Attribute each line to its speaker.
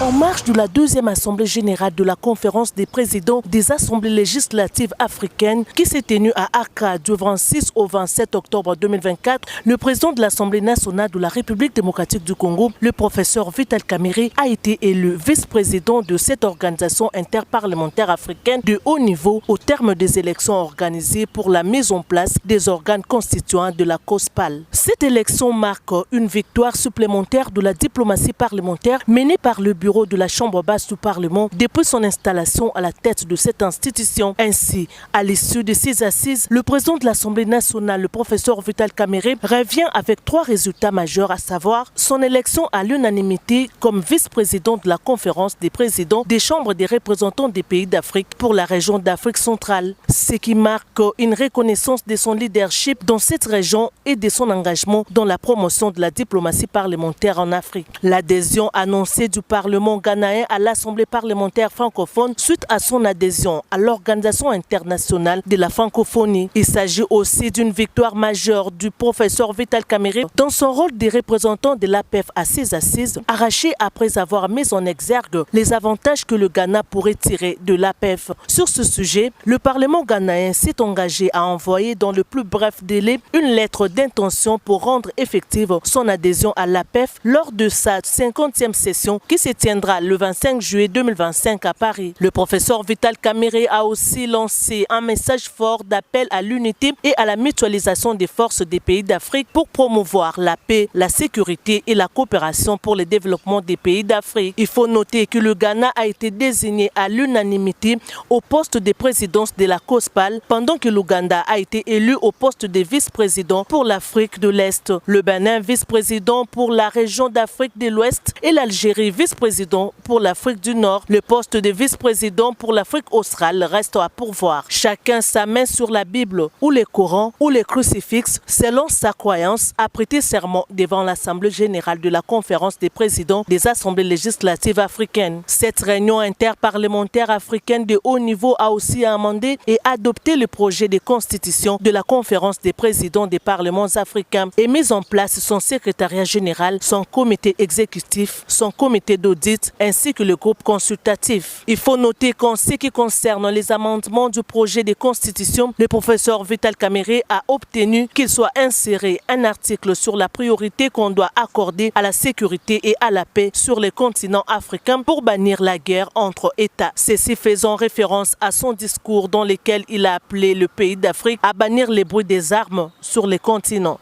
Speaker 1: En marge de la deuxième assemblée générale de la conférence des présidents des assemblées législatives africaines qui s'est tenue à Accra du 26 au 27 octobre 2024, le président de l'Assemblée nationale de la République démocratique du Congo, le professeur Vital Kamerhe, a été élu vice-président de cette organisation interparlementaire africaine de haut niveau au terme des élections organisées pour la mise en place des organes constituants de la COSPAL. Cette élection marque une victoire supplémentaire de la diplomatie parlementaire menée par le bureau de la Chambre basse du Parlement depuis son installation à la tête de cette institution. Ainsi, à l'issue de ces assises, le président de l'Assemblée nationale, le professeur Vital Kamerhe, revient avec 3 résultats majeurs, à savoir son élection à l'unanimité comme vice-président de la conférence des présidents des chambres des représentants des pays d'Afrique pour la région d'Afrique centrale, ce qui marque une reconnaissance de son leadership dans cette région et de son engagement dans la promotion de la diplomatie parlementaire en Afrique. L'adhésion annoncée du Parlement ghanéen à l'Assemblée parlementaire francophone suite à son adhésion à l'Organisation internationale de la francophonie. Il s'agit aussi d'une victoire majeure du professeur Vital Kamerhe dans son rôle de représentant de l'APF à ces assises, arraché après avoir mis en exergue les avantages que le Ghana pourrait tirer de l'APF. Sur ce sujet, le Parlement ghanéen s'est engagé à envoyer dans le plus bref délai une lettre d'intention pour rendre effective son adhésion à l'APF lors de sa 50e session qui se tiendra le 25 juillet 2025 à Paris. Le professeur Vital Kamerhe a aussi lancé un message fort d'appel à l'unité et à la mutualisation des forces des pays d'Afrique pour promouvoir la paix, la sécurité et la coopération pour le développement des pays d'Afrique. Il faut noter que le Ghana a été désigné à l'unanimité au poste de présidence de la COSPAL, pendant que l'Ouganda a été élu au poste de vice-président pour l'Afrique de l'Est, le Bénin vice-président pour la région d'Afrique de l'Ouest et l'Algérie vice-président pour l'Afrique du Nord. Le poste de vice-président pour l'Afrique australe reste à pourvoir. Chacun sa main sur la Bible ou le Coran ou le crucifix selon sa croyance a prêté serment devant l'Assemblée générale de la conférence des présidents des assemblées législatives africaines. Cette réunion interparlementaire africaine de haut niveau a aussi amendé et adopté le projet de constitution de la conférence des présidents des parlements africains et mis en place son secrétariat général, son comité exécutif, son comité d'audit ainsi que le groupe consultatif. Il faut noter qu'en ce qui concerne les amendements du projet de constitution, le professeur Vital Kamerhe a obtenu qu'il soit inséré un article sur la priorité qu'on doit accorder à la sécurité et à la paix sur le continent africain pour bannir la guerre entre États. Ceci faisant référence à son discours dans lequel il a appelé le pays d'Afrique à bannir les bruits des armes sur le continent.